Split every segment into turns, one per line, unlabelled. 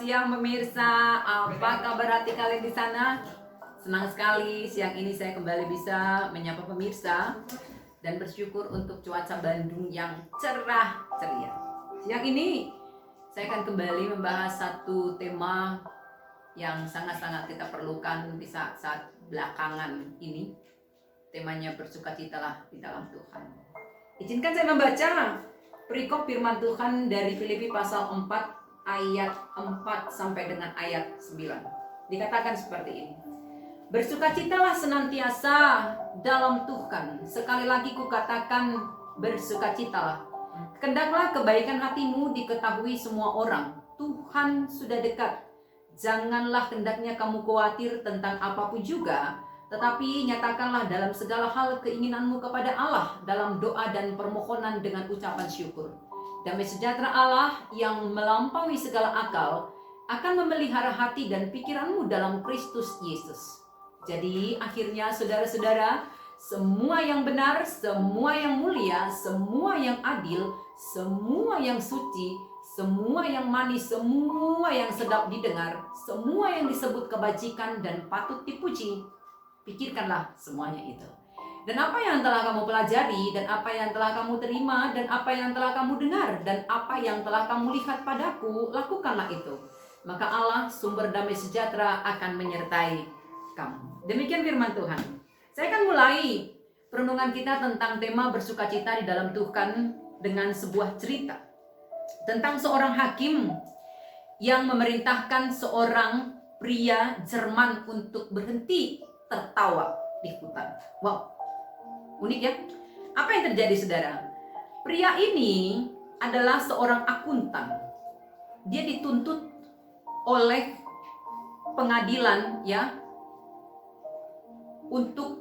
siang pemirsa, apa kabar hati kalian di sana? Senang sekali siang ini saya kembali bisa menyapa pemirsa dan bersyukur untuk cuaca Bandung yang cerah ceria. Siang ini saya akan kembali membahas satu tema yang sangat-sangat kita perlukan di saat-saat belakangan ini. Temanya bersukacitalah di dalam Tuhan. Izinkan saya membaca perikop firman Tuhan dari Filipi pasal 4 ayat 4 sampai dengan ayat 9. Dikatakan seperti ini. Bersukacitalah senantiasa dalam Tuhan. Sekali lagi kukatakan bersukacitalah. Hendaklah kebaikan hatimu diketahui semua orang. Tuhan sudah dekat. Janganlah hendaknya kamu khawatir tentang apapun juga, tetapi nyatakanlah dalam segala hal keinginanmu kepada Allah dalam doa dan permohonan dengan ucapan syukur. Damai sejahtera Allah yang melampaui segala akal akan memelihara hati dan pikiranmu dalam Kristus Yesus. Jadi akhirnya saudara-saudara, semua yang benar, semua yang mulia, semua yang adil, semua yang suci, semua yang manis, semua yang sedap didengar, semua yang disebut kebajikan dan patut dipuji, pikirkanlah semuanya itu. Dan apa yang telah kamu pelajari, dan apa yang telah kamu terima, dan apa yang telah kamu dengar, dan apa yang telah kamu lihat padaku, lakukanlah itu. Maka Allah, sumber damai sejahtera, akan menyertai kamu. Demikian firman Tuhan. Saya akan mulai perenungan kita tentang tema bersukacita di dalam Tuhan dengan sebuah cerita tentang seorang hakim yang memerintahkan seorang pria Jerman untuk berhenti tertawa di hutan. Wow, unik ya. Apa yang terjadi saudara? Pria ini adalah seorang akuntan. Dia dituntut oleh pengadilan ya untuk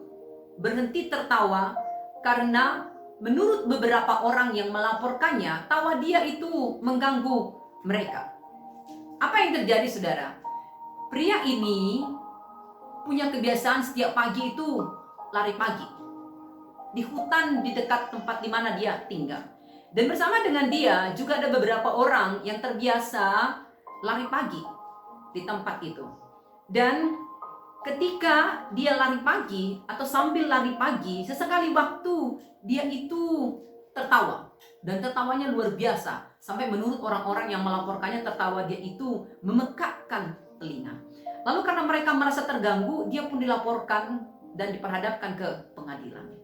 berhenti tertawa karena menurut beberapa orang yang melaporkannya, tawa dia itu mengganggu mereka. Apa yang terjadi saudara? Pria ini punya kebiasaan setiap pagi itu lari pagi di hutan di dekat tempat di mana dia tinggal. Dan bersama dengan dia juga ada beberapa orang yang terbiasa lari pagi di tempat itu. Dan ketika dia lari pagi atau sambil lari pagi, sesekali waktu dia itu tertawa. Dan tertawanya luar biasa. Sampai menurut orang-orang yang melaporkannya, tertawa dia itu memekakkan telinga. Lalu karena mereka merasa terganggu, dia pun dilaporkan dan diperhadapkan ke pengadilan.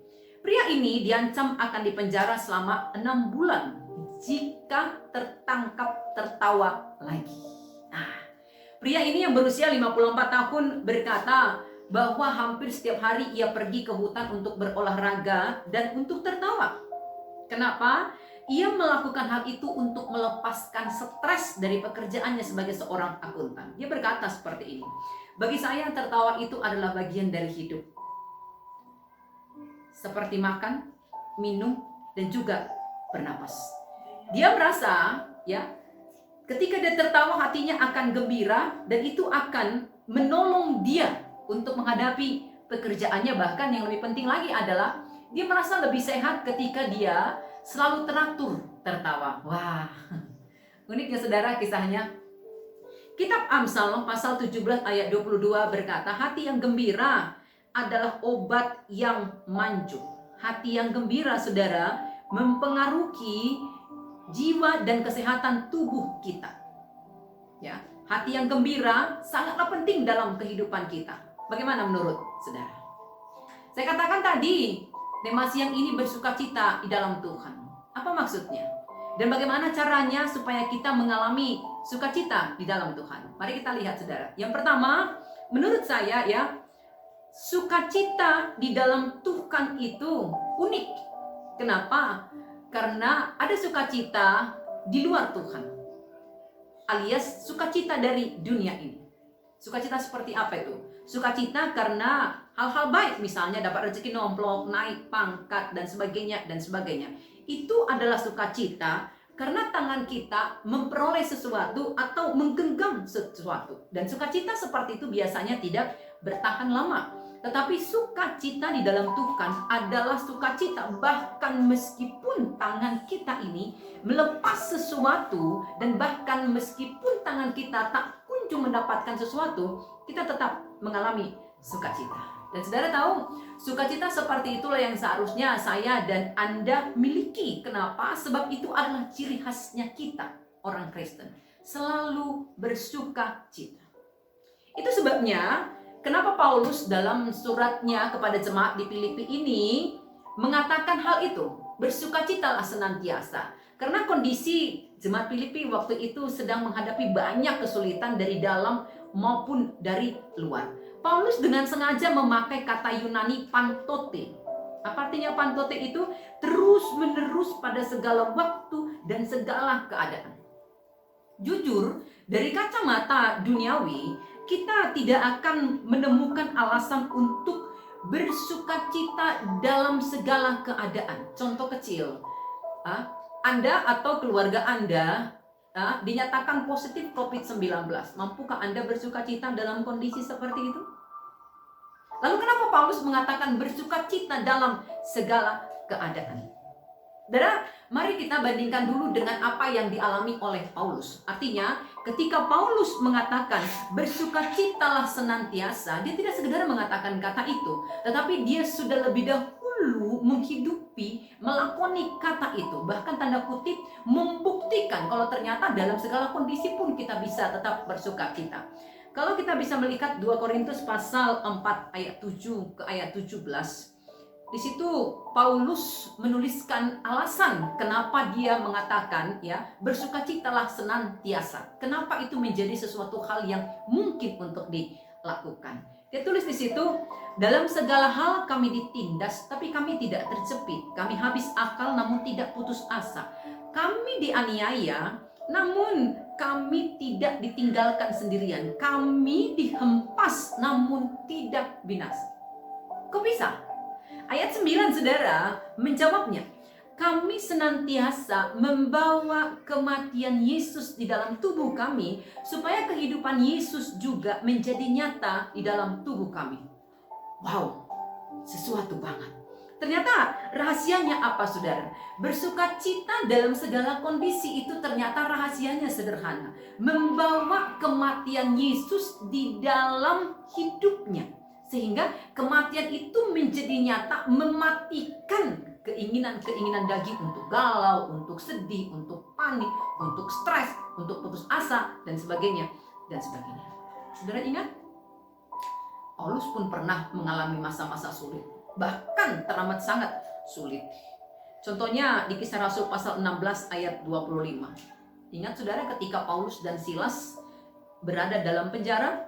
Pria ini diancam akan dipenjara selama 6 bulan jika tertangkap tertawa lagi. Nah, pria ini yang berusia 54 tahun berkata bahwa hampir setiap hari ia pergi ke hutan untuk berolahraga dan untuk tertawa. Kenapa? Ia melakukan hal itu untuk melepaskan stres dari pekerjaannya sebagai seorang akuntan. Dia berkata seperti ini. Bagi saya tertawa itu adalah bagian dari hidup. Seperti makan, minum, dan juga bernapas. Dia merasa ya, ketika dia tertawa hatinya akan gembira dan itu akan menolong dia untuk menghadapi pekerjaannya. Bahkan yang lebih penting lagi adalah dia merasa lebih sehat ketika dia selalu teratur tertawa. Wah, unik ya saudara kisahnya. Kitab Amsal pasal 17 ayat 22 berkata, hati yang gembira adalah obat yang manjur. Hati yang gembira saudara mempengaruhi jiwa dan kesehatan tubuh kita. Ya, hati yang gembira sangatlah penting dalam kehidupan kita. Bagaimana menurut saudara? Saya katakan tadi, tema siang ini bersukacita di dalam Tuhan. Apa maksudnya? Dan bagaimana caranya supaya kita mengalami sukacita di dalam Tuhan? Mari kita lihat saudara. Yang pertama, menurut saya ya, sukacita di dalam Tuhan itu unik. Kenapa? Karena ada sukacita di luar Tuhan, alias sukacita dari dunia ini. Sukacita seperti apa itu? Sukacita karena hal-hal baik, misalnya dapat rezeki nomplok, naik pangkat, dan sebagainya, dan sebagainya. Itu adalah sukacita karena tangan kita memperoleh sesuatu atau menggenggam sesuatu. Dan sukacita seperti itu biasanya tidak bertahan lama. Tetapi sukacita di dalam Tuhan adalah sukacita bahkan meskipun tangan kita ini melepas sesuatu, dan bahkan meskipun tangan kita tak kunjung mendapatkan sesuatu, kita tetap mengalami sukacita. Dan saudara tahu, sukacita seperti itulah yang seharusnya saya dan Anda miliki. Kenapa? Sebab itu adalah ciri khasnya kita, orang Kristen. Selalu bersukacita. Itu sebabnya kenapa Paulus dalam suratnya kepada jemaat di Filipi ini mengatakan hal itu. Bersukacitalah senantiasa. Karena kondisi jemaat Filipi waktu itu sedang menghadapi banyak kesulitan dari dalam maupun dari luar. Paulus dengan sengaja memakai kata Yunani pantote. Apa artinya pantote itu? Terus menerus pada segala waktu dan segala keadaan. Jujur, dari kacamata duniawi, kita tidak akan menemukan alasan untuk bersukacita dalam segala keadaan. Contoh kecil, Anda atau keluarga Anda dinyatakan positif COVID-19. Mampukah Anda bersukacita dalam kondisi seperti itu? Lalu kenapa Paulus mengatakan bersukacita dalam segala keadaan? Saudara, mari kita bandingkan dulu dengan apa yang dialami oleh Paulus. Artinya, ketika Paulus mengatakan bersukacitalah senantiasa, dia tidak sekedar mengatakan kata itu, tetapi dia sudah lebih dahulu menghidupi, melakoni kata itu. Bahkan tanda kutip membuktikan kalau ternyata dalam segala kondisi pun kita bisa tetap bersukacita. Kalau kita bisa melihat 2 Korintus pasal 4 ayat 7 ke ayat 17, di situ Paulus menuliskan alasan kenapa dia mengatakan bersukacitalah senantiasa. Kenapa itu menjadi sesuatu hal yang mungkin untuk dilakukan. Dia tulis di situ, dalam segala hal kami ditindas tapi kami tidak terjepit. Kami habis akal namun tidak putus asa. Kami dianiaya namun kami tidak ditinggalkan sendirian. Kami dihempas namun tidak binasa. Kok bisa? Ayat 9 saudara menjawabnya. Kami senantiasa membawa kematian Yesus di dalam tubuh kami, supaya kehidupan Yesus juga menjadi nyata di dalam tubuh kami. Wow, sesuatu banget. Ternyata rahasianya apa saudara? Bersukacita dalam segala kondisi itu ternyata rahasianya sederhana. Membawa kematian Yesus di dalam hidupnya. Sehingga kematian itu menjadi nyata, mematikan keinginan-keinginan daging untuk galau, untuk sedih, untuk panik, untuk stres, untuk putus asa, dan sebagainya. Dan sebagainya. Saudara ingat? Paulus pun pernah mengalami masa-masa sulit. Bahkan teramat sangat sulit. Contohnya di Kisah Rasul pasal 16 ayat 25. Ingat saudara, ketika Paulus dan Silas berada dalam penjara,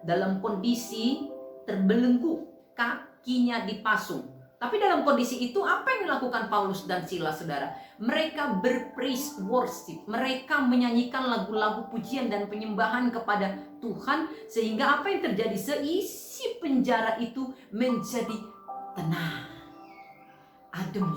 dalam kondisi terbelenggu, kakinya dipasung. Tapi dalam kondisi itu apa yang dilakukan Paulus dan Silas saudara? Mereka berpraise worship. Mereka menyanyikan lagu-lagu pujian dan penyembahan kepada Tuhan. Sehingga apa yang terjadi? Seisi penjara itu menjadi tenang, adem,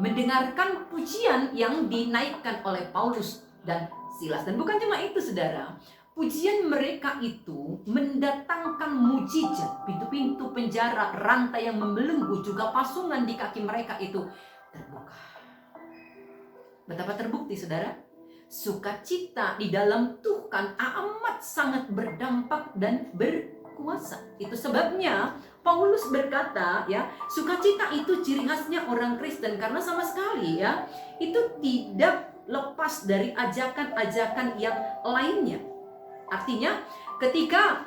mendengarkan pujian yang dinaikkan oleh Paulus dan Silas. Dan bukan cuma itu saudara, pujian mereka itu mendatangkan mujizat. Pintu-pintu penjara, rantai yang membelenggu, juga pasungan di kaki mereka itu terbuka. Betapa terbukti saudara, sukacita di dalam Tuhan amat sangat berdampak dan berkuasa. Itu sebabnya Paulus berkata sukacita itu ciri khasnya orang Kristen, karena sama sekali itu tidak lepas dari ajakan-ajakan yang lainnya. Artinya ketika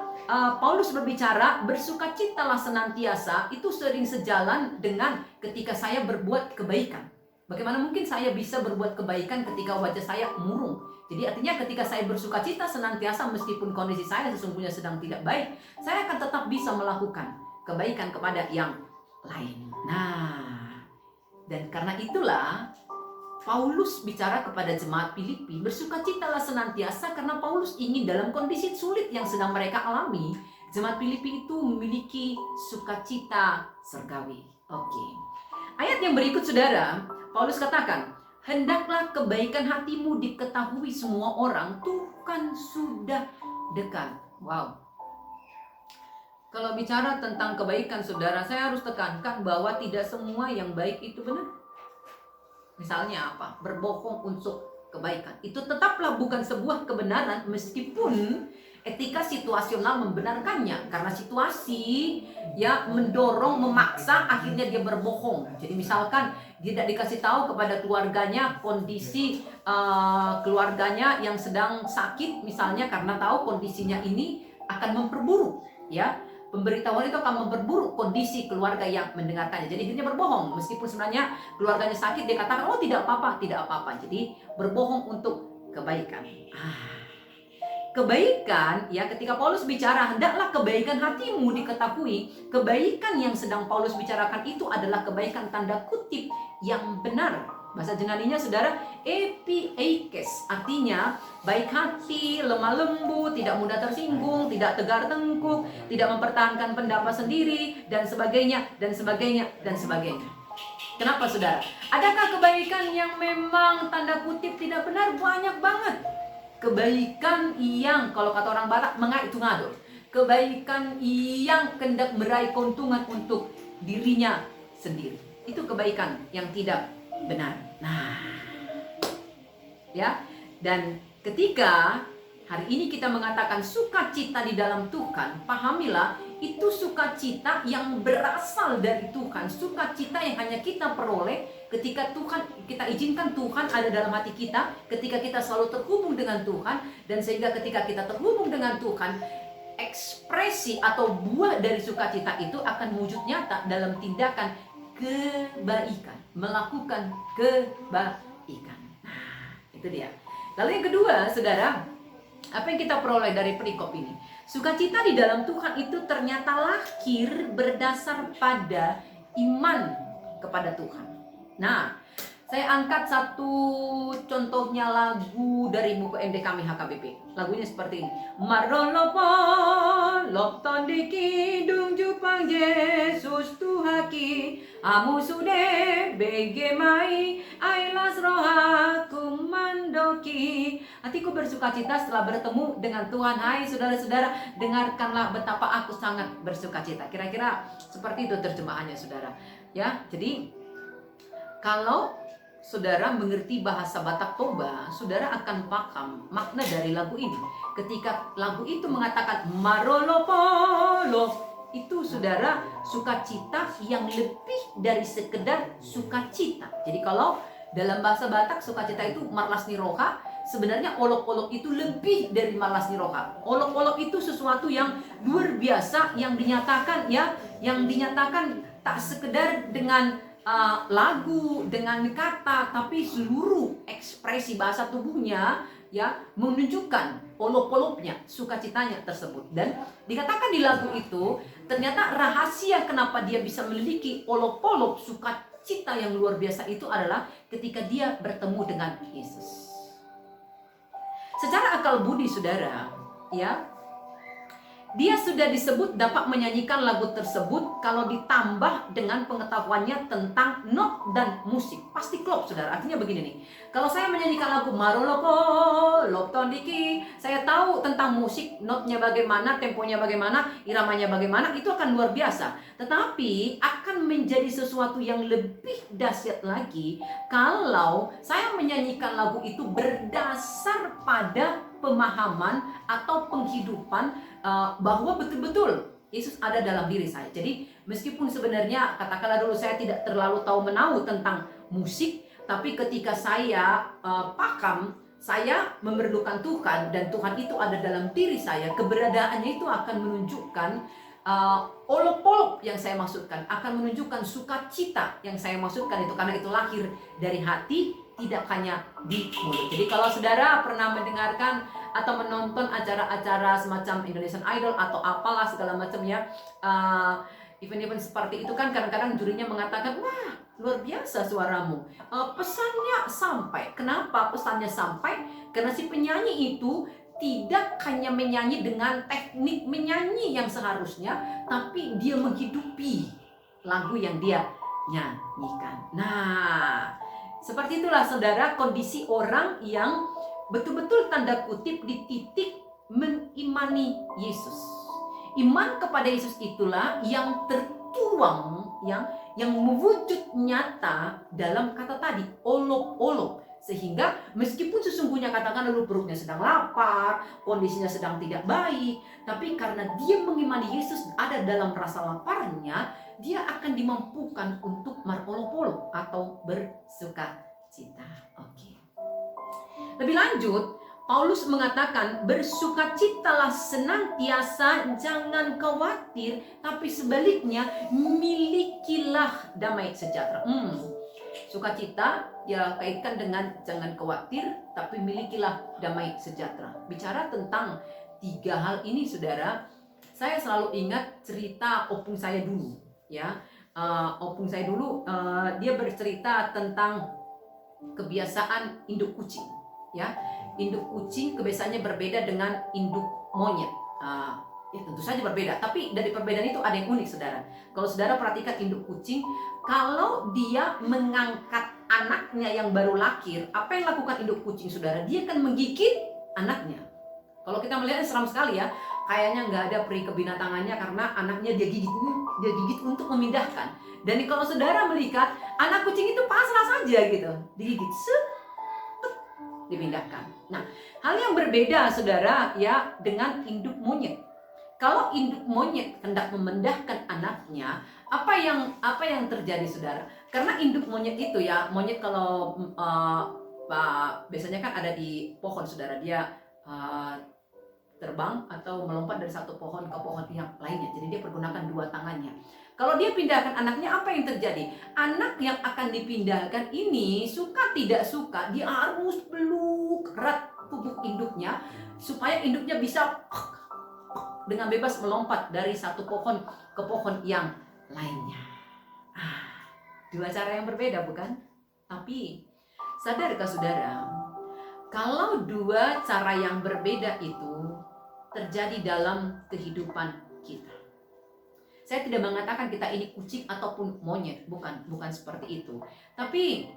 Paulus berbicara bersukacitalah senantiasa, itu sering sejalan dengan ketika saya berbuat kebaikan. Bagaimana mungkin saya bisa berbuat kebaikan ketika wajah saya murung? Jadi artinya ketika saya bersukacita senantiasa meskipun kondisi saya sesungguhnya sedang tidak baik, saya akan tetap bisa melakukan kebaikan kepada yang lain. Nah, dan karena itulah Paulus bicara kepada jemaat Filipi, bersukacitalah senantiasa, karena Paulus ingin dalam kondisi sulit yang sedang mereka alami, jemaat Filipi itu memiliki sukacita surgawi. Oke. Ayat yang berikut saudara, Paulus katakan, hendaklah kebaikan hatimu diketahui semua orang, Tuhan sudah dekat. Wow. Kalau bicara tentang kebaikan saudara, saya harus tekankan bahwa tidak semua yang baik itu benar. Misalnya apa? Berbohong untuk kebaikan. Itu tetaplah bukan sebuah kebenaran meskipun etika situasional membenarkannya, karena situasi ya mendorong, memaksa, akhirnya dia berbohong. Jadi misalkan tidak dikasih tahu kepada keluarganya kondisi keluarganya yang sedang sakit misalnya, karena tahu kondisinya ini akan memperburuk, ya. Pemberitahuan itu akan memperburuk kondisi keluarga yang mendengarkannya. Jadi akhirnya berbohong meskipun sebenarnya keluarganya sakit, dia katakan oh tidak apa-apa, tidak apa-apa. Jadi berbohong untuk kebaikan. Kebaikan, ya, ketika Paulus bicara hendaklah kebaikan hatimu diketahui, kebaikan yang sedang Paulus bicarakan itu adalah kebaikan tanda kutip yang benar. Bahasa Yunaninya saudara epieikes, artinya baik hati, lemah lembut, tidak mudah tersinggung, tidak tegar tengkuk, tidak mempertahankan pendapat sendiri, dan sebagainya, dan sebagainya, dan sebagainya. Kenapa saudara? Adakah kebaikan yang memang tanda kutip tidak benar? Banyak banget. Kebaikan yang, kalau kata orang Batak, mengait tungado. Kebaikan yang hendak meraih keuntungan untuk dirinya sendiri. Itu kebaikan yang tidak benar. Nah, ya. Dan ketika hari ini kita mengatakan sukacita di dalam Tuhan, pahamilah itu sukacita yang berasal dari Tuhan, sukacita yang hanya kita peroleh ketika Tuhan, kita izinkan Tuhan ada dalam hati kita, ketika kita selalu terhubung dengan Tuhan, dan sehingga ketika kita terhubung dengan Tuhan, ekspresi atau buah dari sukacita itu akan wujud nyata dalam tindakan kebaikan, melakukan kebaikan. Nah, itu dia. Lalu yang kedua, saudara, apa yang kita peroleh dari perikop ini? Sukacita di dalam Tuhan itu ternyata lahir berdasar pada iman kepada Tuhan. Nah, saya angkat satu contohnya lagu dari buku MD kami HKBP. Lagunya seperti ini. Marolopo lopton di kidung jupang Yesus Tuhaki amu sude begemai ailas rohaku mandoki. Hatiku bersukacita setelah bertemu dengan Tuhan. Hai saudara-saudara, dengarkanlah betapa aku sangat bersukacita. Kira-kira seperti itu terjemahannya saudara. Ya, jadi kalau saudara mengerti bahasa Batak Toba, saudara akan paham makna dari lagu ini. Ketika lagu itu mengatakan marolopolo, itu saudara sukacita yang lebih dari sekedar sukacita. Jadi kalau dalam bahasa Batak sukacita itu marlas niroha, sebenarnya olok-olok itu lebih dari marlas niroha. Olok-olok itu sesuatu yang luar biasa, yang dinyatakan ya, yang dinyatakan tak sekedar dengan lagu, dengan kata, tapi seluruh ekspresi bahasa tubuhnya ya menunjukkan olok-oloknya, sukacitanya tersebut. Dan dikatakan di lagu itu ternyata rahasia kenapa dia bisa memiliki olok-olok sukacita yang luar biasa itu adalah ketika dia bertemu dengan Yesus. Secara akal budi saudara, ya, dia sudah disebut dapat menyanyikan lagu tersebut kalau ditambah dengan pengetahuannya tentang not dan musik. Pasti klop saudara. Artinya begini nih. Kalau saya menyanyikan lagu Marolopo, Lopton Diki, saya tahu tentang musik, notnya bagaimana, temponya bagaimana, iramanya bagaimana, itu akan luar biasa. Tetapi akan menjadi sesuatu yang lebih dahsyat lagi kalau saya menyanyikan lagu itu berdasar pada pemahaman atau penghidupan bahwa betul-betul Yesus ada dalam diri saya. Jadi meskipun sebenarnya katakanlah dulu saya tidak terlalu tahu menahu tentang musik, tapi ketika saya paham saya memerlukan Tuhan dan Tuhan itu ada dalam diri saya, keberadaannya itu akan menunjukkan olok-olok yang saya maksudkan, akan menunjukkan sukacita yang saya maksudkan itu, karena itu lahir dari hati, tidak hanya di mulut. Jadi kalau saudara pernah mendengarkan atau menonton acara-acara semacam Indonesian Idol atau apalah segala macam ya, event-event seperti itu kan kadang-kadang jurinya mengatakan, wah luar biasa suaramu, pesannya sampai. Kenapa pesannya sampai? Karena si penyanyi itu tidak hanya menyanyi dengan teknik menyanyi yang seharusnya, tapi dia menghidupi lagu yang dia nyanyikan. Nah, seperti itulah saudara kondisi orang yang betul-betul tanda kutip di titik mengimani Yesus. Iman kepada Yesus itulah yang tertuang, yang mewujud nyata dalam kata tadi, olok-olok. Sehingga meskipun sesungguhnya katakan lalu perutnya sedang lapar, kondisinya sedang tidak baik, tapi karena dia mengimani Yesus ada dalam rasa laparnya, dia akan dimampukan untuk marolopolo atau bersuka cita. Oke. Lebih lanjut, Paulus mengatakan bersukacitalah senantiasa, jangan khawatir, tapi sebaliknya milikilah damai sejahtera. Sukacita ya kaitkan dengan jangan khawatir, tapi milikilah damai sejahtera. Bicara tentang 3 hal ini, saudara, saya selalu ingat cerita opung saya dulu, ya. Opung saya dulu, dia bercerita tentang kebiasaan induk kucing, ya. Induk kucing kebiasaannya berbeda dengan induk monyet. Ya tentu saja berbeda, tapi dari perbedaan itu ada yang unik, saudara. Kalau saudara perhatikan induk kucing, kalau dia mengangkat anaknya yang baru lahir, apa yang lakukan induk kucing, saudara? Dia akan menggigit anaknya. Kalau kita melihat seram sekali ya, kayaknya nggak ada peri kebinatangannya karena anaknya dia gigit untuk memindahkan. Dan kalau saudara melihat anak kucing itu pasrah saja gitu, digigit, dipindahkan. Nah, hal yang berbeda, saudara, ya dengan induk monyet. Kalau induk monyet hendak memindahkan anaknya, apa yang terjadi, saudara? Karena induk monyet itu ya, monyet kalau biasanya kan ada di pohon, saudara, dia terbang atau melompat dari satu pohon ke pohon yang lainnya. Jadi dia pergunakan 2 tangannya. Kalau dia pindahkan anaknya, apa yang terjadi? Anak yang akan dipindahkan ini suka tidak suka, dia harus peluk erat tubuh induknya supaya induknya bisa dengan bebas melompat dari satu pohon ke pohon yang lainnya. 2 cara yang berbeda, bukan? Tapi sadarkah saudara, kalau 2 cara yang berbeda itu terjadi dalam kehidupan kita. Saya tidak mengatakan kita ini kucing ataupun monyet, bukan seperti itu. Tapi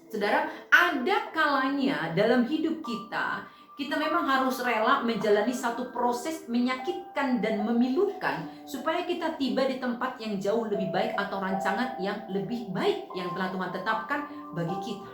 saudara, ada kalanya dalam hidup kita memang harus rela menjalani satu proses menyakitkan dan memilukan supaya kita tiba di tempat yang jauh lebih baik atau rancangan yang lebih baik yang telah Tuhan tetapkan bagi kita.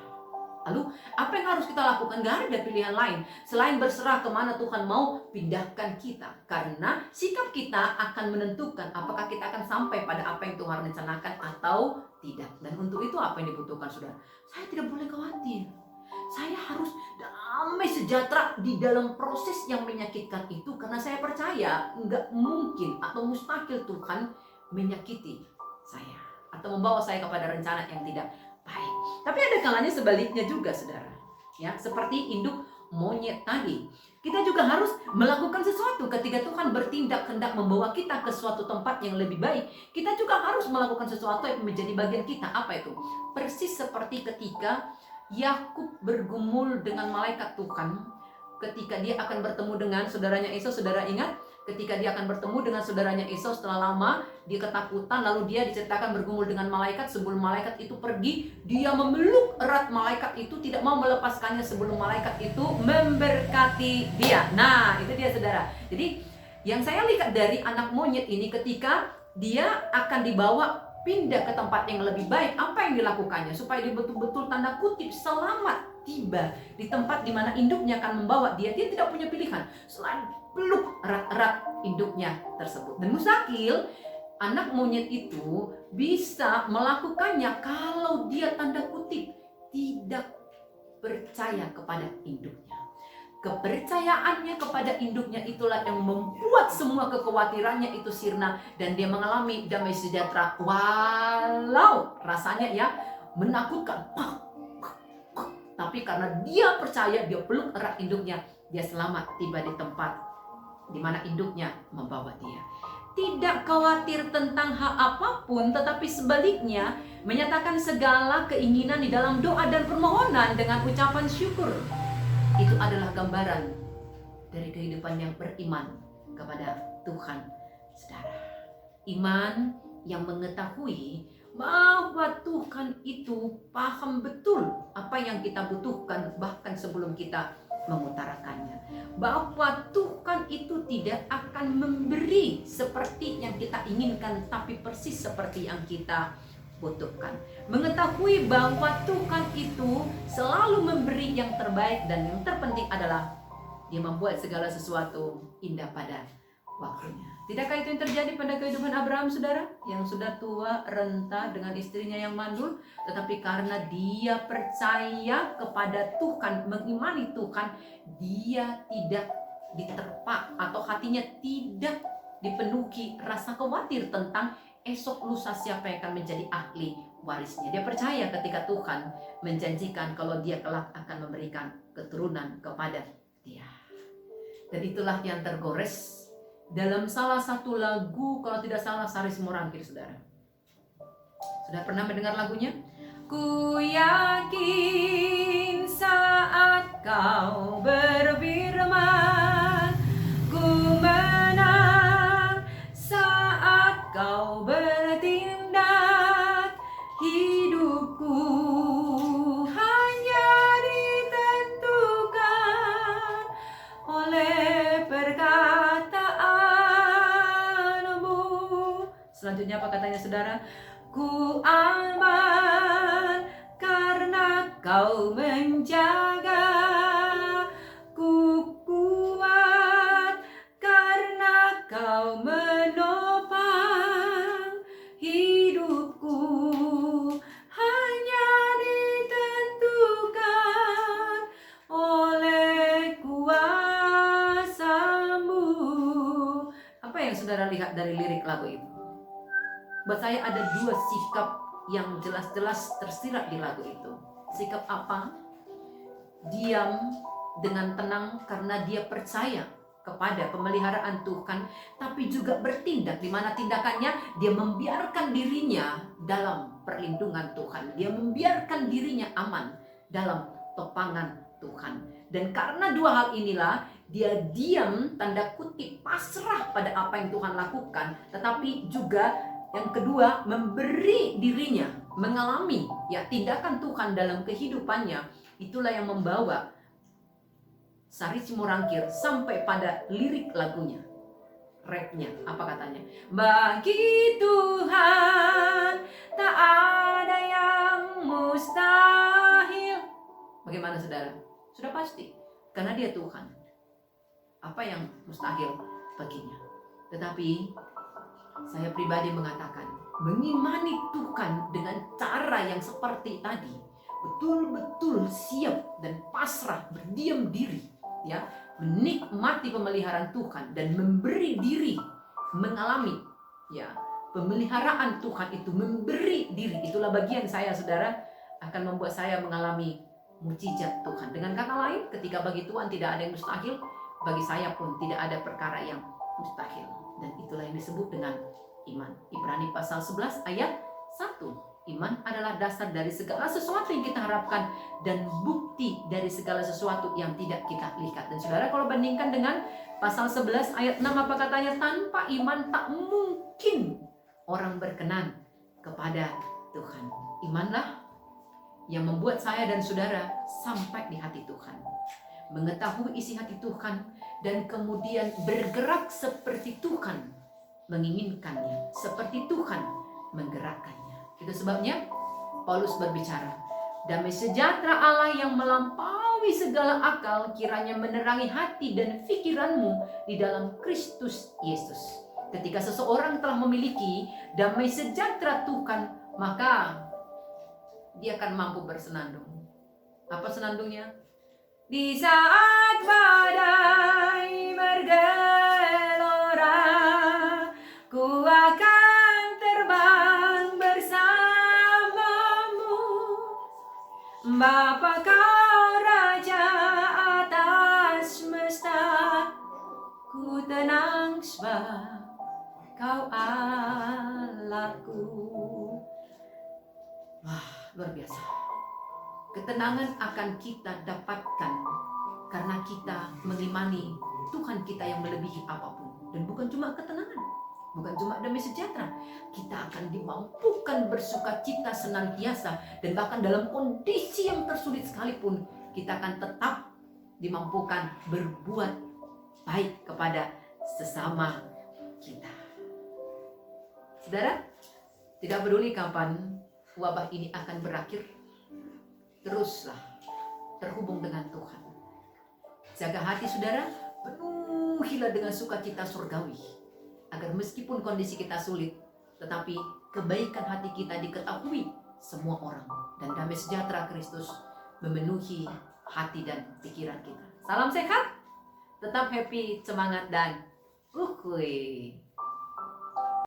Lalu apa yang harus kita lakukan? Gak ada pilihan lain selain berserah kemana Tuhan mau pindahkan kita. Karena sikap kita akan menentukan apakah kita akan sampai pada apa yang Tuhan rencanakan atau tidak. Dan untuk itu apa yang dibutuhkan, saudara? Saya tidak boleh khawatir. Saya harus damai sejahtera di dalam proses yang menyakitkan itu. Karena saya percaya nggak mungkin atau mustahil Tuhan menyakiti saya atau membawa saya kepada rencana yang tidak baik. Tapi ada kalanya sebaliknya juga, saudara. Ya, seperti induk monyet tadi. Kita juga harus melakukan sesuatu ketika Tuhan bertindak hendak membawa kita ke suatu tempat yang lebih baik. Kita juga harus melakukan sesuatu yang menjadi bagian kita. Apa itu? Persis seperti ketika Yakub bergumul dengan malaikat Tuhan ketika dia akan bertemu dengan saudaranya Esau. Saudara ingat? Ketika dia akan bertemu dengan saudaranya Esau setelah lama, dia ketakutan, lalu dia diceritakan bergumul dengan malaikat. Sebelum malaikat itu pergi, dia memeluk erat malaikat itu, tidak mau melepaskannya sebelum malaikat itu memberkati dia. Nah, itu dia, saudara. Jadi, yang saya lihat dari anak monyet ini, ketika dia akan dibawa pindah ke tempat yang lebih baik, apa yang dilakukannya? Supaya dia betul-betul tanda kutip selamat tiba di tempat di mana induknya akan membawa dia. Dia tidak punya pilihan selain peluk erat-erat induknya tersebut. Dan mustahil anak monyet itu bisa melakukannya kalau dia tanda kutip tidak percaya kepada induknya. Kepercayaannya kepada induknya itulah yang membuat semua kekhawatirannya itu sirna dan dia mengalami damai sejahtera walau rasanya ya menakutkan. Tapi karena dia percaya, dia peluk erat induknya, dia selamat tiba di tempat di mana induknya membawa dia. Tidak khawatir tentang hal apapun, tetapi sebaliknya menyatakan segala keinginan di dalam doa dan permohonan dengan ucapan syukur. Itu adalah gambaran dari kehidupan yang beriman kepada Tuhan, saudara. Iman yang mengetahui bahwa Tuhan itu paham betul apa yang kita butuhkan bahkan sebelum kita mengutarakannya. Bahwa Tuhan itu tidak akan memberi seperti yang kita inginkan, tapi persis seperti yang kita butuhkan. Mengetahui bahwa Tuhan itu selalu memberi yang terbaik, dan yang terpenting adalah Dia membuat segala sesuatu indah pada waktunya. Tidakkah itu yang terjadi pada kehidupan Abraham, saudara? Yang sudah tua, renta dengan istrinya yang mandul, tetapi karena dia percaya kepada Tuhan, mengimani Tuhan, dia tidak diterpa atau hatinya tidak dipenuhi rasa khawatir tentang esok lusa siapa yang akan menjadi ahli warisnya. Dia percaya ketika Tuhan menjanjikan kalau dia kelak akan memberikan keturunan kepada dia. Dan itulah yang tergores dalam salah satu lagu, kalau tidak salah, Sari Simorangkir, saudara. Sudah pernah mendengar lagunya? Ku yakin saat kau berfirman, ku menang saat kau bertindak, hidupku hanya ditentukan oleh perkataanmu. Selanjutnya apa katanya, saudara? Ku aman karena kau menjaga, ku kuat karena kau menopang, hidupku hanya ditentukan oleh kuasa-Mu. Apa yang saudara lihat dari lirik lagu itu? Buat saya ada dua sikap yang jelas-jelas tersirat di lagu itu. Sikap apa? Diam dengan tenang karena dia percaya kepada pemeliharaan Tuhan, tapi juga bertindak, di mana tindakannya dia membiarkan dirinya dalam perlindungan Tuhan. Dia membiarkan dirinya aman dalam topangan Tuhan. Dan karena dua hal inilah, dia diam, tanda kutip, pasrah pada apa yang Tuhan lakukan, tetapi juga yang kedua, memberi dirinya, mengalami tindakan Tuhan dalam kehidupannya. Itulah yang membawa Sari Simorangkir sampai pada lirik lagunya, rapnya. Apa katanya? Bagi Tuhan tak ada yang mustahil. Bagaimana, saudara? Sudah pasti, karena dia Tuhan. Apa yang mustahil baginya? Tetapi saya pribadi mengatakan, mengimani Tuhan dengan cara yang seperti tadi, betul-betul siap dan pasrah, berdiam diri, menikmati pemeliharaan Tuhan dan memberi diri, mengalami pemeliharaan Tuhan itu, memberi diri. Itulah bagian saya, saudara, akan membuat saya mengalami mujizat Tuhan. Dengan kata lain, ketika bagi Tuhan tidak ada yang mustahil, bagi saya pun tidak ada perkara yang mustahil. Dan itulah yang disebut dengan iman. Ibrani pasal 11 ayat 1. Iman adalah dasar dari segala sesuatu yang kita harapkan dan bukti dari segala sesuatu yang tidak kita lihat. Dan saudara, kalau bandingkan dengan pasal 11 ayat 6, apa katanya? Tanpa iman tak mungkin orang berkenan kepada Tuhan. Imanlah yang membuat saya dan saudara sampai di hati Tuhan, mengetahui isi hati Tuhan, dan kemudian bergerak seperti Tuhan menginginkannya, seperti Tuhan menggerakkannya. Itu sebabnya Paulus berbicara, damai sejahtera Allah yang melampaui segala akal kiranya menerangi hati dan pikiranmu di dalam Kristus Yesus. Ketika seseorang telah memiliki damai sejahtera Tuhan, maka dia akan mampu bersenandung. Apa senandungnya? Di saat badai bergelora, ku akan terbang bersamamu. Bapa kau Raja atas semesta, ku tenang sebab kau Allahku. Wah, luar biasa. Ketenangan akan kita dapatkan karena kita mengimani Tuhan kita yang melebihi apapun. Dan bukan cuma ketenangan, bukan cuma damai sejahtera, kita akan dimampukan bersukacita senantiasa. Dan bahkan dalam kondisi yang tersulit sekalipun, kita akan tetap dimampukan berbuat baik kepada sesama kita. Saudara, tidak peduli kapan wabah ini akan berakhir, teruslah terhubung dengan Tuhan. Jaga hati saudara, penuhilah dengan sukacita surgawi, agar meskipun kondisi kita sulit, tetapi kebaikan hati kita diketahui semua orang, dan damai sejahtera Kristus memenuhi hati dan pikiran kita. Salam sehat, tetap happy, semangat, dan uhuy.